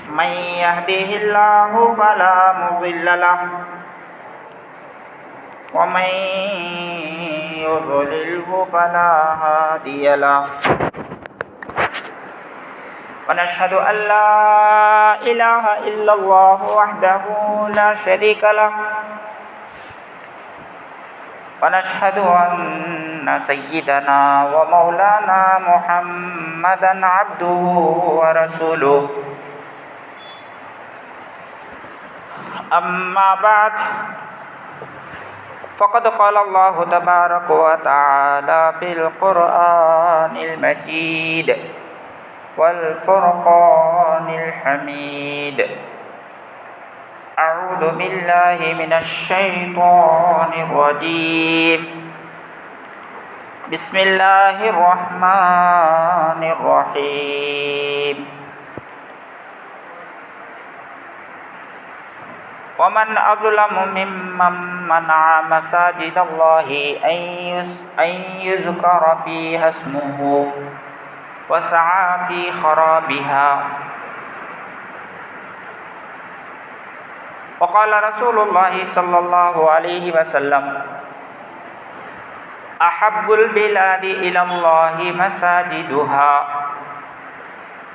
من يهده الله فلا مضل له ومن يضلله فلا هادي له ونشهد أن لا إله إلا الله وحده لا شريك له ونشهد أن سيدنا ومولانا محمدا عبده ورسوله أما بعد فقد قال الله تبارك وتعالى في القرآن المجيد والفرقان الحميد أعوذ بالله من الشيطان الرجيم بسم الله الرحمن الرحيم ومن أظلم ممن منع مساجد الله أن يذكر فيها اسمه وسعى في خرابها وقال رسول الله صلى الله عليه وسلم أحب البلاد إلى الله مساجدها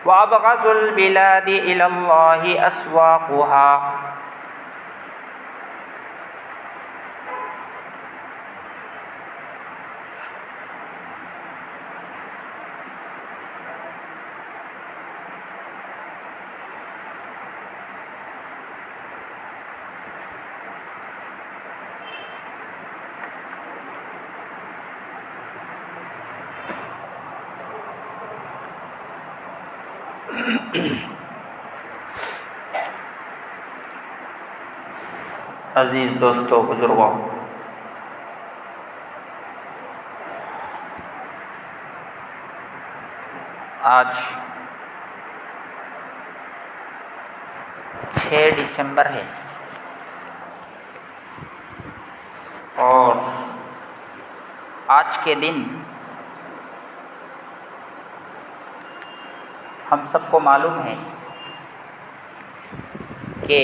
وأبغض البلاد إلى الله أسواقها عزیز دوستو، بزرگوں، آج 6 دسمبر ہے اور آج کے دن ہم سب کو معلوم ہے کہ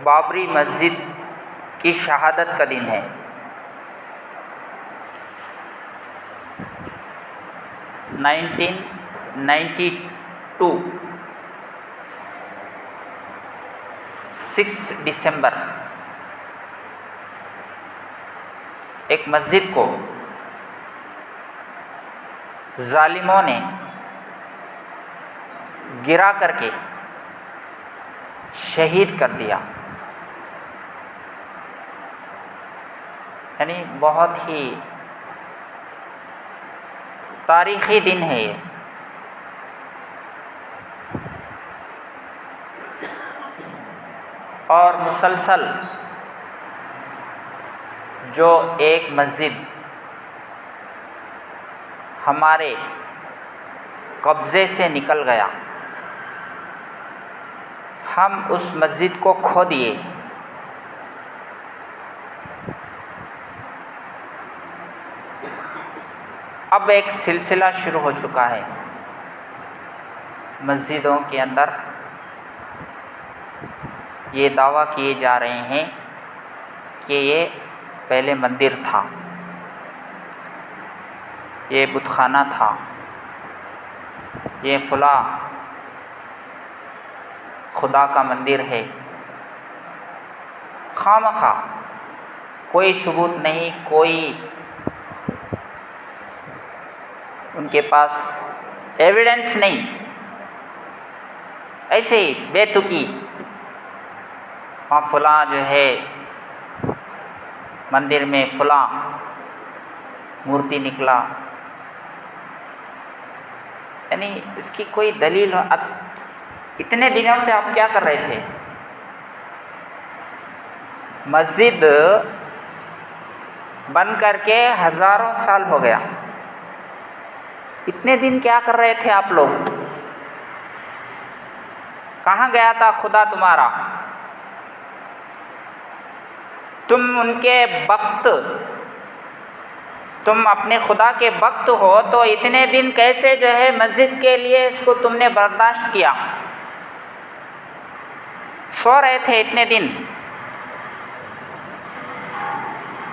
بابری مسجد کی شہادت کا دن ہے۔ 1992 6 دسمبر ایک مسجد کو ظالموں نے گرا کر کے شہید کر دیا، یعنی بہت ہی تاریخی دن ہے یہ۔ اور مسلسل جو ایک مسجد ہمارے قبضے سے نکل گیا، ہم اس مسجد کو کھو دیے، اب ایک سلسلہ شروع ہو چکا ہے مسجدوں کے اندر۔ یہ دعویٰ کیے جا رہے ہیں کہ یہ پہلے مندر تھا، یہ بت خانہ تھا، یہ فلاں خدا کا مندر ہے۔ خواہ کوئی ثبوت نہیں، کوئی ان کے پاس ایویڈنس نہیں، ایسے ہی بے تکی وہاں فلاں جو ہے مندر میں فلاں مورتی نکلا، یعنی اس کی کوئی دلیل۔ اب اتنے دنوں سے آپ کیا کر رہے تھے؟ مسجد بن کر کے ہزاروں سال ہو گیا، اتنے دن کیا کر رہے تھے آپ لوگ؟ کہاں گیا تھا خدا تمہارا؟ تم ان کے وقت تم اپنے خدا کے وقت ہو تو اتنے دن کیسے جو ہے مسجد کے لیے اس کو تم نے برداشت کیا؟ سو رہے تھے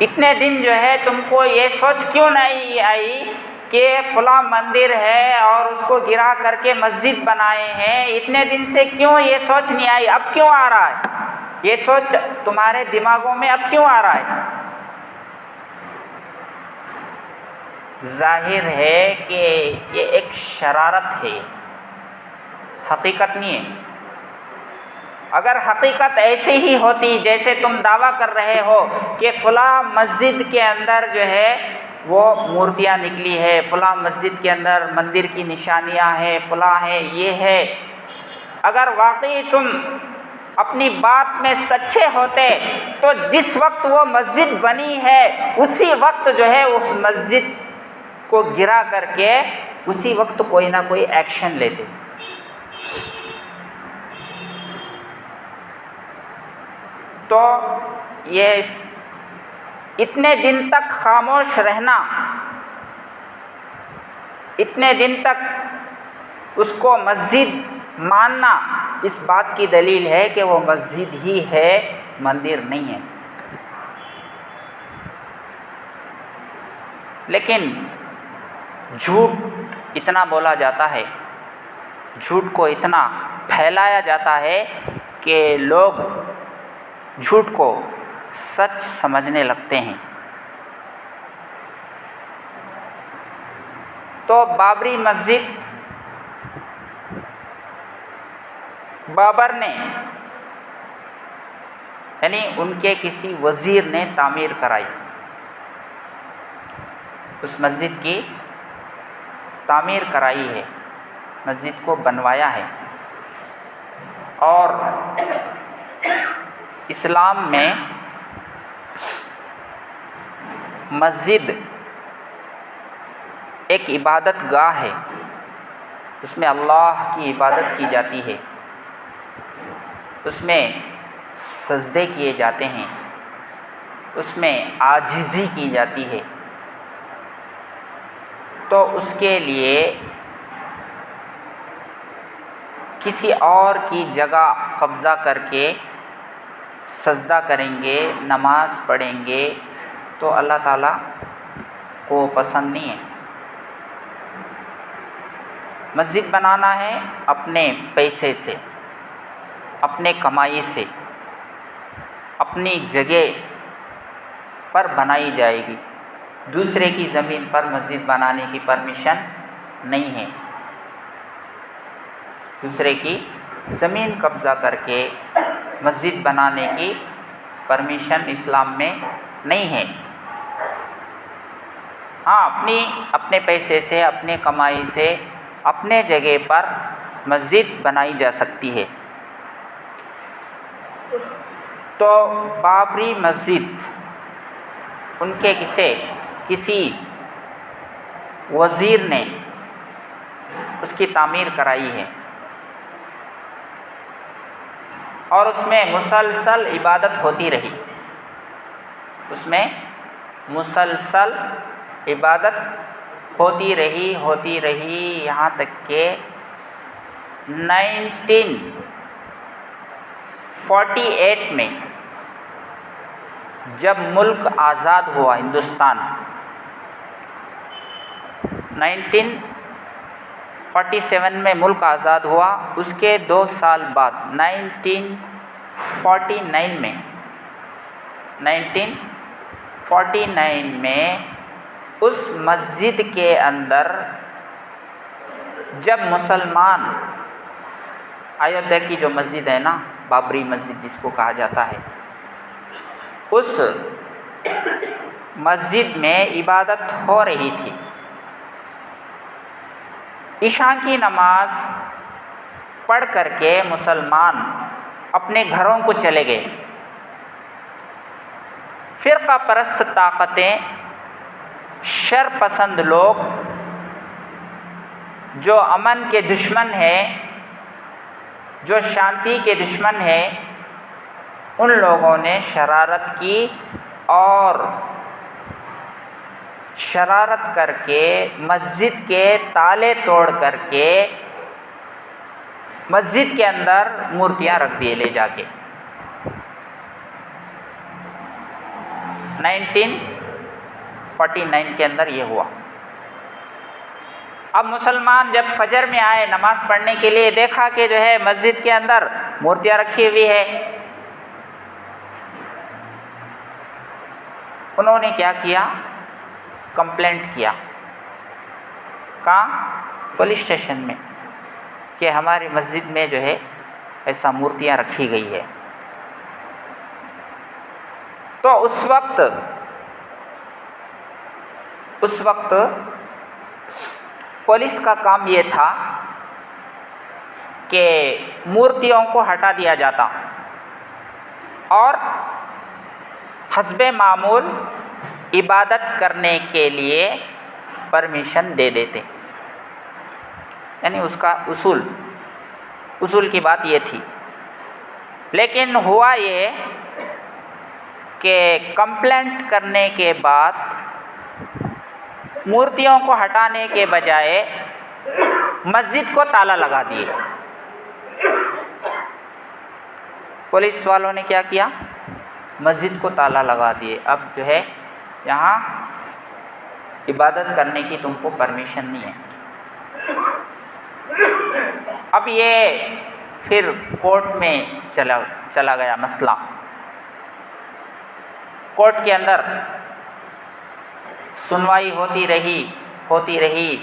اتنے دن جو ہے تم کو یہ سوچ کیوں نہیں آئی کہ فلاں مندر ہے اور اس کو گرا کر کے مسجد بنائے ہیں؟ اتنے دن سے کیوں یہ سوچ نہیں آئی؟ اب کیوں آ رہا ہے یہ سوچ تمہارے دماغوں میں؟ اب کیوں آ رہا ہے؟ ظاہر ہے کہ یہ ایک شرارت ہے، حقیقت نہیں ہے۔ اگر حقیقت ایسی ہی ہوتی جیسے تم دعویٰ کر رہے ہو کہ فلاں مسجد کے اندر جو ہے وہ مورتیاں نکلی ہے، فلاں مسجد کے اندر مندر کی نشانیاں ہیں، فلاں ہے، یہ ہے، اگر واقعی تم اپنی بات میں سچے ہوتے تو جس وقت وہ مسجد بنی ہے اسی وقت جو ہے اس مسجد کو گرا کر کے اسی وقت کوئی نہ کوئی ایکشن لیتے۔ تو یہ اتنے دن تک خاموش رہنا، اتنے دن تک اس کو مسجد ماننا، اس بات کی دلیل ہے کہ وہ مسجد ہی ہے، مندر نہیں ہے۔ لیکن جھوٹ اتنا بولا جاتا ہے، جھوٹ کو اتنا پھیلایا جاتا ہے کہ لوگ جھوٹ کو سچ سمجھنے لگتے ہیں۔ تو بابری مسجد بابر نے یعنی ان کے کسی وزیر نے تعمیر کرائی، اس مسجد کی تعمیر کرائی ہے، مسجد کو بنوایا ہے۔ اور اسلام میں مسجد ایک عبادت گاہ ہے، اس میں اللہ کی عبادت کی جاتی ہے، اس میں سجدے کیے جاتے ہیں، اس میں عاجزی کی جاتی ہے۔ تو اس کے لیے کسی اور کی جگہ قبضہ کر کے سجدہ کریں گے، نماز پڑھیں گے تو اللہ تعالیٰ کو پسند نہیں ہے۔ مسجد بنانا ہے اپنے پیسے سے، اپنے کمائی سے، اپنی جگہ پر بنائی جائے گی، دوسرے کی زمین پر مسجد بنانے کی پرمیشن نہیں ہے۔ دوسرے کی زمین قبضہ کر کے مسجد بنانے کی پرمیشن اسلام میں نہیں ہے۔ ہاں، اپنے پیسے سے، اپنے کمائی سے، اپنے جگہ پر مسجد بنائی جا سکتی ہے۔ تو بابری مسجد ان کے کسی وزیر نے اس کی تعمیر کرائی ہے، اور اس میں مسلسل عبادت ہوتی رہی، اس میں مسلسل عبادت ہوتی رہی یہاں تک کہ 1948 میں جب ملک آزاد ہوا ہندوستان، 1947 میں ملک آزاد ہوا، اس کے 2 سال بعد 1949 میں اس مسجد کے اندر جب مسلمان، ایودھیا کی جو مسجد ہے نا، بابری مسجد جس کو کہا جاتا ہے، اس مسجد میں عبادت ہو رہی تھی، عشاء کی نماز پڑھ کر کے مسلمان اپنے گھروں کو چلے گئے۔ فرقہ پرست طاقتیں، شر پسند لوگ جو امن کے دشمن ہیں، جو شانتی کے دشمن ہیں، ان لوگوں نے شرارت کی اور شرارت کر کے مسجد کے تالے توڑ کر کے مسجد کے اندر مورتیاں رکھ دیے لے جا کے. 1949 کے اندر یہ ہوا. اب مسلمان جب فجر میں آئے نماز پڑھنے کے لیے، دیکھا کہ جو ہے مسجد کے اندر مورتیاں رکھی ہوئی ہے. انہوں نے کیا کیا؟ کمپلینٹ کیا. کہاں؟ پولیس اسٹیشن میں، کہ ہماری مسجد میں جو ہے ایسا مورتیاں رکھی گئی ہے. تو اس وقت پولیس کا کام یہ تھا کہ مورتیوں کو ہٹا دیا جاتا اور حسب معمول عبادت کرنے کے لیے پرمیشن دے دیتے. یعنی اس کا اصول کی بات یہ تھی. لیکن ہوا یہ کہ کمپلینٹ کرنے کے بعد مورتیوں کو ہٹانے کے بجائے مسجد کو تالا لگا دیے. پولیس والوں نے کیا کیا؟ مسجد کو تالا لگا دیے. اب جو ہے یہاں عبادت کرنے کی تم کو پرمیشن نہیں ہے. اب یہ پھر کورٹ میں چلا گیا مسئلہ. کورٹ کے اندر سنوائی ہوتی رہی،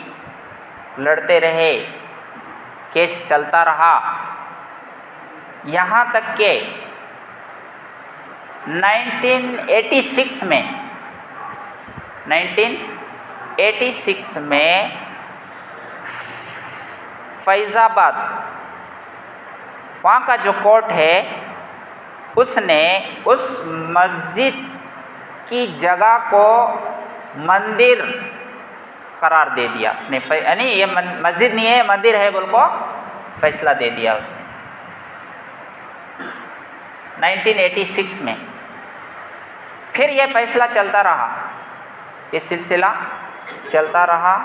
لڑتے رہے، کیس چلتا رہا، یہاں تک کہ 1986 میں فیض آباد وہاں کا جو کورٹ ہے اس نے اس مسجد کی جگہ کو مندر قرار دے دیا. یعنی یہ مسجد نہیں ہے، مندر ہے بول کو فیصلہ دے دیا اس نے 1986 میں. پھر یہ فیصلہ چلتا رہا، یہ سلسلہ چلتا رہا.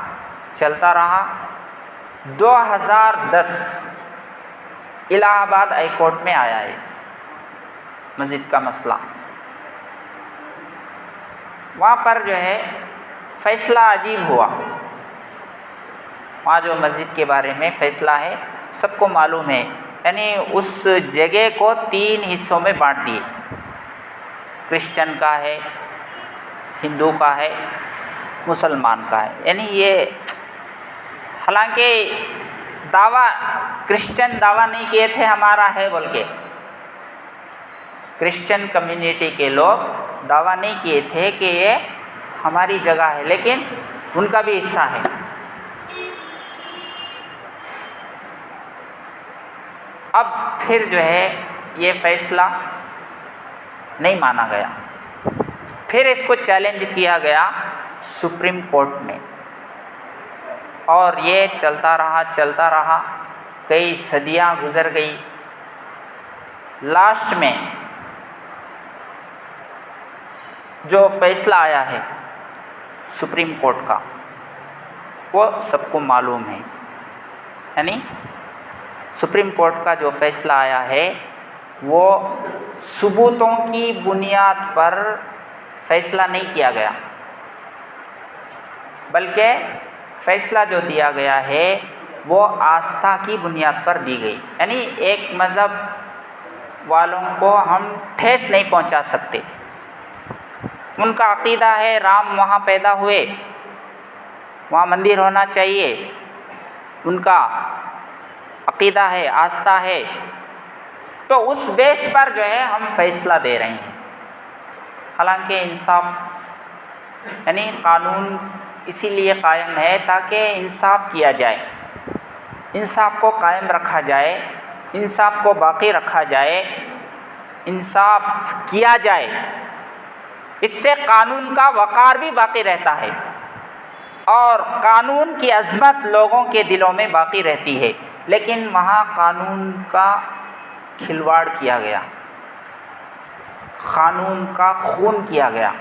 2010 الہ آباد ہائی کورٹ میں آیا ہے مسجد کا مسئلہ. وہاں پر جو ہے فیصلہ عجیب ہوا. وہاں جو مسجد کے بارے میں فیصلہ ہے سب کو معلوم ہے. یعنی اس جگہ کو 3 حصوں میں بانٹ دیے. کرسچن کا ہے، ہندو کا ہے، مسلمان کا ہے. یعنی یہ حالانکہ کرسچن دعویٰ نہیں کیے تھے ہمارا ہے بول کے. کرسچن کمیونٹی کے لوگ دعویٰ نہیں کیے تھے کہ یہ ہماری جگہ ہے، لیکن ان کا بھی حصہ ہے. اب پھر جو ہے یہ فیصلہ نہیں مانا گیا. پھر اس کو چیلنج کیا گیا سپریم کورٹ میں، اور یہ چلتا رہا. کئی صدیاں گزر گئی. لاسٹ میں جو فیصلہ آیا ہے سپریم کورٹ کا وہ سب کو معلوم ہے. یعنی سپریم کورٹ کا جو فیصلہ آیا ہے وہ ثبوتوں کی بنیاد پر فیصلہ نہیں کیا گیا، بلکہ فیصلہ جو دیا گیا ہے وہ آستھا کی بنیاد پر دی گئی. یعنی ایک مذہب والوں کو ہم ٹھیس نہیں پہنچا سکتے. ان کا عقیدہ ہے رام وہاں پیدا ہوئے، وہاں مندر ہونا چاہیے. ان کا عقیدہ ہے، آستھا ہے. تو اس بیس پر جو ہے ہم فیصلہ دے رہے ہیں. حالانکہ انصاف یعنی قانون اسی لیے قائم ہے تاکہ انصاف کیا جائے، انصاف کو قائم رکھا جائے، انصاف کو باقی رکھا جائے، انصاف کیا جائے. اس سے قانون کا وقار بھی باقی رہتا ہے اور قانون کی عظمت لوگوں کے دلوں میں باقی رہتی ہے. لیکن وہاں قانون کا کھلواڑ کیا گیا، قانون کا خون کیا گیا.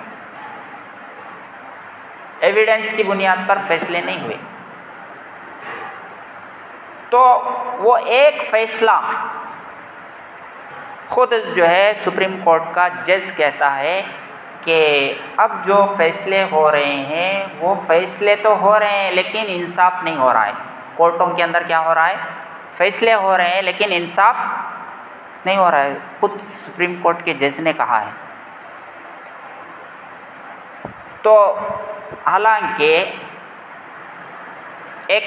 ایویڈنس کی بنیاد پر فیصلے نہیں ہوئے. تو وہ ایک فیصلہ خود جو ہے سپریم کورٹ کا جج کہتا ہے کہ اب جو فیصلے ہو رہے ہیں وہ فیصلے تو ہو رہے ہیں لیکن انصاف نہیں ہو رہا ہے. کورٹوں کے اندر کیا ہو رہا ہے؟ فیصلے ہو رہے ہیں لیکن انصاف نہیں ہو رہا ہے. خود سپریم کورٹ کے جج نے کہا ہے. تو حالانکہ ایک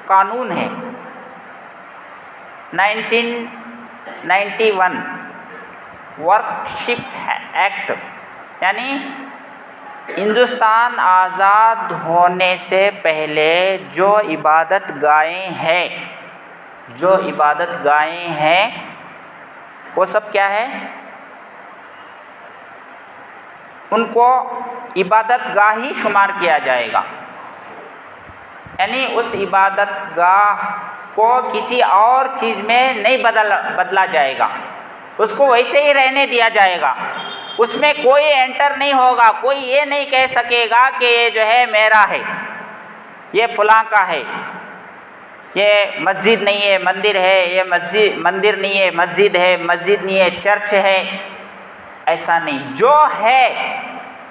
قانون ہے 1991 ورکشپ ایکٹ، یعنی ہندوستان آزاد ہونے سے پہلے جو عبادت گاہیں ہیں وہ سب کیا ہے؟ ان کو عبادت گاہ ہی شمار کیا جائے گا. یعنی اس عبادت گاہ کو کسی اور چیز میں نہیں بدلا جائے گا، اس کو ویسے ہی رہنے دیا جائے گا. اس میں کوئی انٹر نہیں ہوگا، کوئی یہ نہیں کہہ سکے گا کہ یہ جو ہے میرا ہے، یہ فلاں کا ہے، یہ مسجد نہیں ہے مندر ہے، یہ مندر نہیں ہے مسجد ہے، مسجد نہیں ہے چرچ ہے. ایسا نہیں، جو ہے،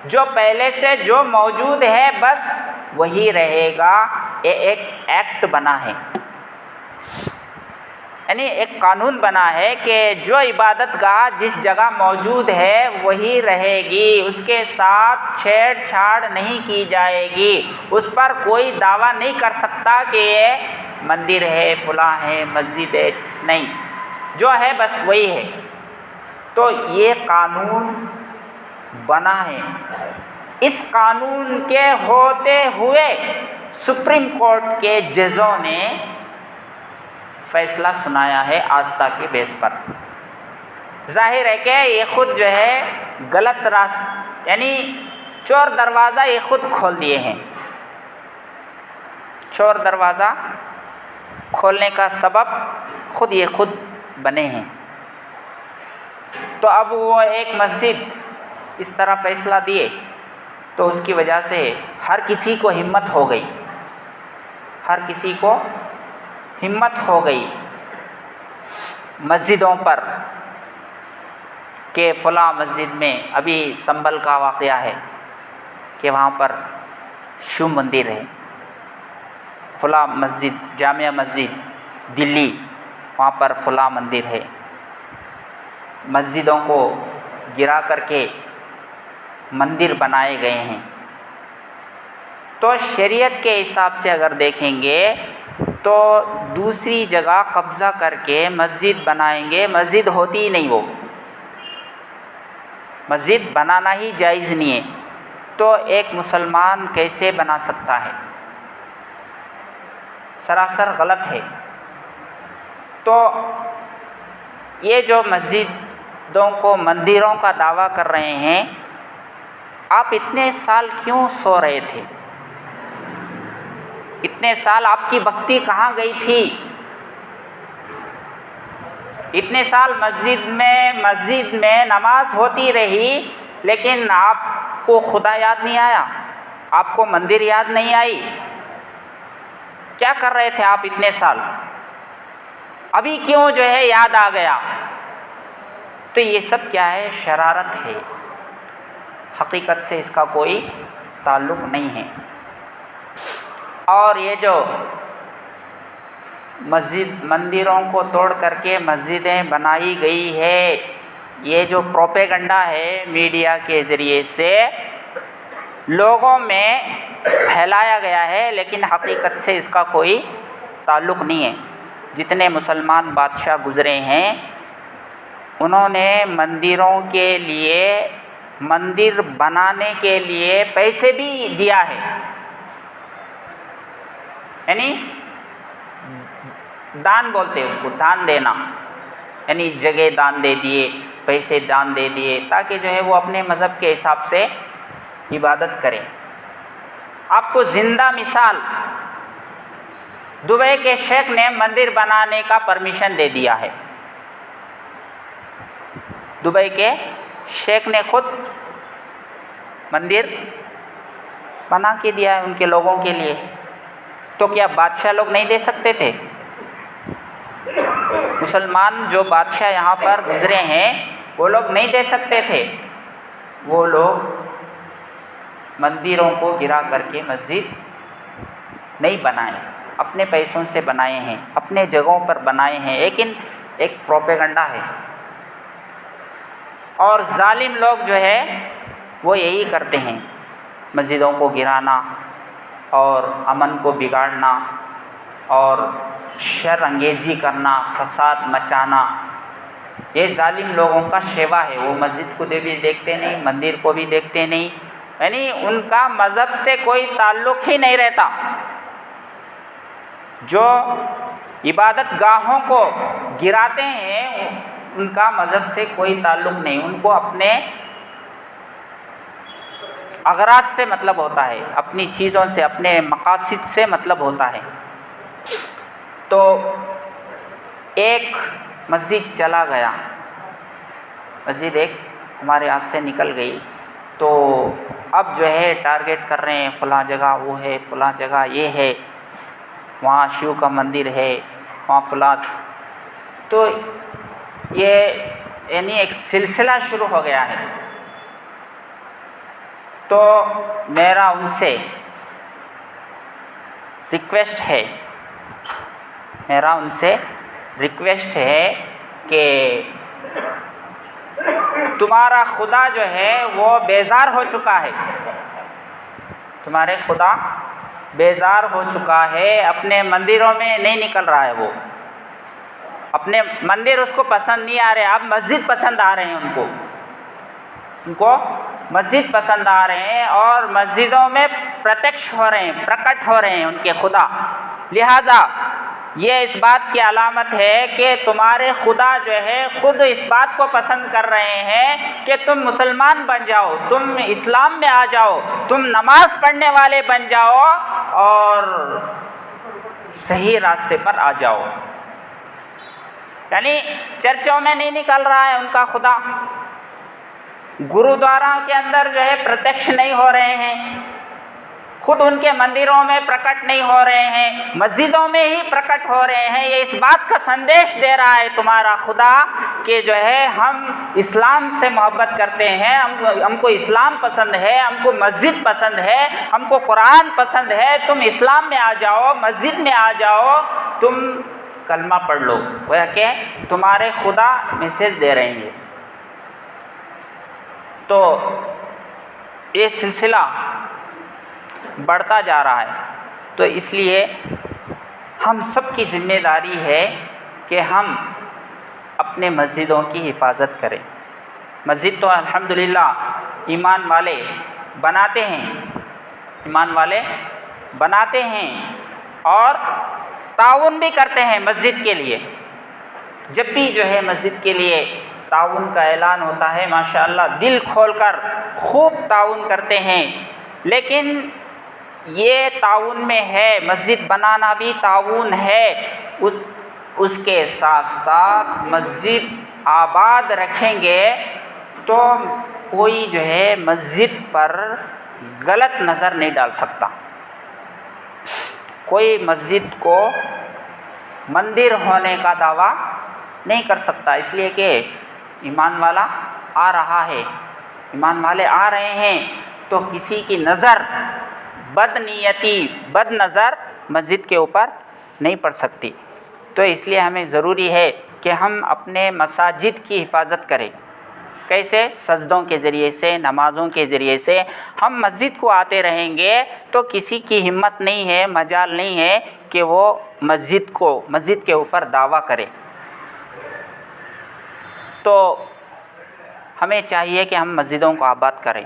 جو پہلے سے جو موجود ہے بس وہی رہے گا. یہ ایک ایکٹ بنا ہے، یعنی ایک قانون بنا ہے کہ جو عبادت گاہ جس جگہ موجود ہے وہی رہے گی، اس کے ساتھ چھیڑ چھاڑ نہیں کی جائے گی. اس پر کوئی دعویٰ نہیں کر سکتا کہ یہ مندر ہے، فلاں ہے، مسجد ہے. نہیں، جو ہے بس وہی ہے. تو یہ قانون بنا ہے. اس قانون کے ہوتے ہوئے سپریم کورٹ کے ججوں نے فیصلہ سنایا ہے آستھا کے بیس پر. ظاہر ہے کہ یہ خود جو ہے غلط راستہ، یعنی چور دروازہ یہ خود کھول دیے ہیں. چور دروازہ کھولنے کا سبب خود بنے ہیں. تو اب وہ ایک مسجد اس طرح فیصلہ دیے تو اس کی وجہ سے ہر کسی کو ہمت ہو گئی مسجدوں پر کہ فلاں مسجد میں ابھی سنبھل کا واقعہ ہے کہ وہاں پر شیو مندر ہے، فلاں مسجد جامعہ مسجد دلی وہاں پر فلاں مندر ہے. مسجدوں کو گرا کر کے مندر بنائے گئے ہیں. تو شریعت کے حساب سے اگر دیکھیں گے تو دوسری جگہ قبضہ کر کے مسجد بنائیں گے، مسجد ہوتی ہی نہیں، وہ مسجد بنانا ہی جائز نہیں ہے. تو ایک مسلمان کیسے بنا سکتا ہے؟ سراسر غلط ہے. تو یہ جو مسجدوں کو مندروں کا دعویٰ کر رہے ہیں، آپ اتنے سال کیوں سو رہے تھے؟ اتنے سال آپ کی بھکتی کہاں گئی تھی؟ اتنے سال مسجد میں نماز ہوتی رہی لیکن آپ کو خدا یاد نہیں آیا، آپ کو مندر یاد نہیں آئی. کیا کر رہے تھے آپ اتنے سال؟ ابھی کیوں جو ہے یاد آ گیا؟ تو یہ سب کیا ہے؟ شرارت ہے. حقیقت سے اس کا کوئی تعلق نہیں ہے. اور یہ جو مندروں کو توڑ کر کے مسجدیں بنائی گئی ہے، یہ جو پروپیگنڈا ہے میڈیا کے ذریعے سے لوگوں میں پھیلایا گیا ہے، لیکن حقیقت سے اس کا کوئی تعلق نہیں ہے. جتنے مسلمان بادشاہ گزرے ہیں انہوں نے مندروں کے لیے، مندر بنانے کے لیے پیسے بھی دیا ہے. یعنی دان بولتے ہیں اس کو، دان دینا، یعنی جگہ دان دے دیے، پیسے دان دے دیے تاکہ جو ہے وہ اپنے مذہب کے حساب سے عبادت کریں. آپ کو زندہ مثال دبئی کے شیخ نے مندر بنانے کا پرمیشن دے دیا ہے. دبئی کے شیخ نے خود مندر بنا کے دیا ہے ان کے لوگوں کے لیے، تو کیا بادشاہ لوگ نہیں دے سکتے تھے؟ مسلمان جو بادشاہ یہاں پر گزرے ہیں وہ لوگ نہیں دے سکتے تھے؟ وہ لوگ مندروں کو گرا کر کے مسجد نہیں بنائے، اپنے پیسوں سے بنائے ہیں، اپنے جگہوں پر بنائے ہیں، لیکن ایک پروپیگنڈا ہے۔ اور ظالم لوگ جو ہے وہ یہی کرتے ہیں، مسجدوں کو گرانا اور امن کو بگاڑنا اور شر انگیزی کرنا، فساد مچانا، یہ ظالم لوگوں کا شیوا ہے۔ وہ مسجد کو بھی دیکھتے نہیں، مندر کو بھی دیکھتے نہیں، یعنی ان کا مذہب سے کوئی تعلق ہی نہیں رہتا۔ جو عبادت گاہوں کو گراتے ہیں ان کا مذہب سے کوئی تعلق نہیں، ان کو اپنے اغراض سے مطلب ہوتا ہے، اپنی چیزوں سے، اپنے مقاصد سے مطلب ہوتا ہے۔ تو ایک مسجد چلا گیا، مسجد ایک ہمارے ہاتھ سے نکل گئی، تو اب جو ہے ٹارگیٹ کر رہے ہیں فلاں جگہ وہ ہے، فلاں جگہ یہ ہے، وہاں شیو کا مندر ہے، وہاں فلاں، تو یہ یعنی ایک سلسلہ شروع ہو گیا ہے۔ تو میرا ان سے ریکویسٹ ہے کہ تمہارا خدا جو ہے وہ بیزار ہو چکا ہے، تمہارے خدا بیزار ہو چکا ہے، اپنے مندروں میں نہیں نکل رہا ہے، وہ اپنے مندر اس کو پسند نہیں آ رہے، اب مسجد پسند آ رہے ہیں، ان کو مسجد پسند آ رہے ہیں اور مسجدوں میں پرتکش ہو رہے ہیں، پرکٹ ہو رہے ہیں ان کے خدا۔ لہذا یہ اس بات کی علامت ہے کہ تمہارے خدا جو ہے خود اس بات کو پسند کر رہے ہیں کہ تم مسلمان بن جاؤ، تم اسلام میں آ جاؤ، تم نماز پڑھنے والے بن جاؤ اور صحیح راستے پر آ جاؤ۔ یعنی چرچوں میں نہیں نکل رہا ہے ان کا خدا، گرودوارا کے اندر جو ہے پرتکش نہیں ہو رہے ہیں، خود ان کے مندروں میں پرکٹ نہیں ہو رہے ہیں، مسجدوں میں ہی پرکٹ ہو رہے ہیں۔ یہ اس بات کا سندیش دے رہا ہے تمہارا خدا کہ جو ہے ہم اسلام سے محبت کرتے ہیں، ہم کو اسلام پسند ہے، ہم کو مسجد پسند ہے، ہم کو قرآن پسند ہے، تم اسلام میں آ جاؤ، مسجد میں آ جاؤ، تم کلمہ پڑھ لو۔ وہ کہ تمہارے خدا میسج دے رہے ہیں۔ تو یہ سلسلہ بڑھتا جا رہا ہے، تو اس لیے ہم سب کی ذمہ داری ہے کہ ہم اپنے مسجدوں کی حفاظت کریں۔ مسجد تو الحمدللہ ایمان والے بناتے ہیں، ایمان والے بناتے ہیں اور تعاون بھی کرتے ہیں مسجد کے لیے۔ جب بھی جو ہے مسجد کے لیے تعاون کا اعلان ہوتا ہے ماشاءاللہ دل کھول کر خوب تعاون کرتے ہیں، لیکن یہ تعاون میں ہے، مسجد بنانا بھی تعاون ہے، اس کے ساتھ ساتھ مسجد آباد رکھیں گے تو کوئی جو ہے مسجد پر غلط نظر نہیں ڈال سکتا، کوئی مسجد کو مندر ہونے کا دعویٰ نہیں کر سکتا، اس لیے کہ ایمان والا آ رہا ہے، ایمان والے آ رہے ہیں، تو کسی کی نظر بد نیتی، بد نظر مسجد کے اوپر نہیں پڑ سکتی۔ تو اس لیے ہمیں ضروری ہے کہ ہم اپنے مساجد کی حفاظت کریں۔ کیسے؟ سجدوں کے ذریعے سے، نمازوں کے ذریعے سے۔ ہم مسجد کو آتے رہیں گے تو کسی کی ہمت نہیں ہے، مجال نہیں ہے کہ وہ مسجد کے اوپر دعویٰ کرے۔ تو ہمیں چاہیے کہ ہم مسجدوں کو آباد کریں،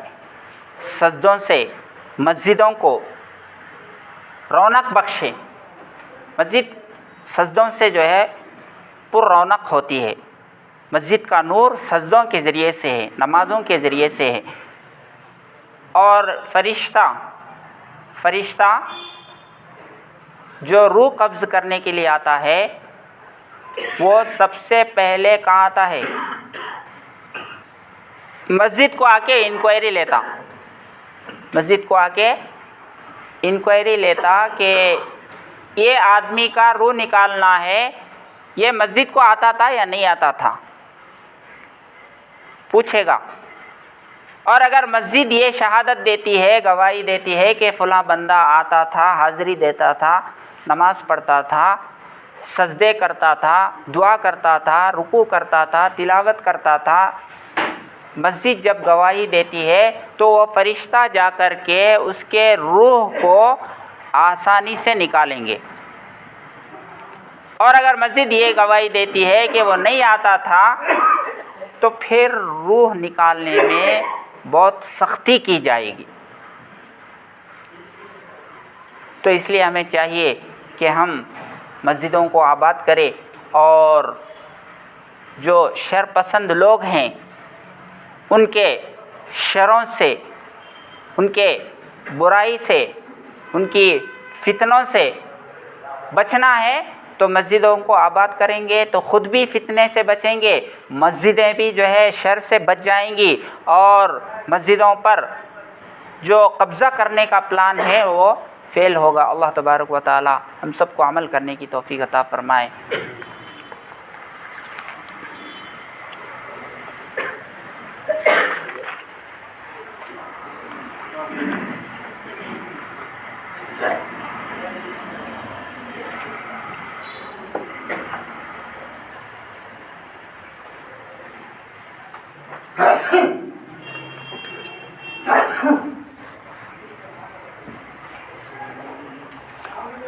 سجدوں سے مسجدوں کو رونق بخشیں۔ مسجد سجدوں سے جو ہے پر رونق ہوتی ہے، مسجد کا نور سجدوں کے ذریعے سے ہے، نمازوں کے ذریعے سے ہے۔ اور فرشتہ جو روح قبض کرنے کے لیے آتا ہے وہ سب سے پہلے کہاں آتا ہے؟ مسجد کو آ کے انکوائری لیتا، مسجد کو آ کے انکوائری لیتا کہ یہ آدمی کا روح نکالنا ہے، یہ مسجد کو آتا تھا یا نہیں آتا تھا، پوچھے گا۔ اور اگر مسجد یہ شہادت دیتی ہے، گواہی دیتی ہے کہ فلاں بندہ آتا تھا، حاضری دیتا تھا، نماز پڑھتا تھا، سجدے کرتا تھا، دعا کرتا تھا، رکوع کرتا تھا، تلاوت کرتا تھا، مسجد جب گواہی دیتی ہے تو وہ فرشتہ جا کر کے اس کے روح کو آسانی سے نکالیں گے۔ اور اگر مسجد یہ گواہی دیتی ہے کہ وہ نہیں آتا تھا تو پھر روح نکالنے میں بہت سختی کی جائے گی۔ تو اس لیے ہمیں چاہیے کہ ہم مسجدوں کو آباد کریں، اور جو شر پسند لوگ ہیں ان کے شروں سے، ان کے برائی سے، ان کی فتنوں سے بچنا ہے تو مسجدوں کو آباد کریں گے تو خود بھی فتنے سے بچیں گے، مسجدیں بھی جو ہے شر سے بچ جائیں گی، اور مسجدوں پر جو قبضہ کرنے کا پلان ہے وہ فیل ہوگا۔ اللہ تبارک و تعالی ہم سب کو عمل کرنے کی توفیق عطا فرمائے۔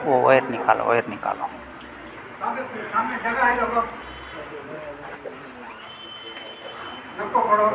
وہ وائر نکالو، وائر نکالو۔ سامنے جگہ ہے لوگوں کو پڑھو۔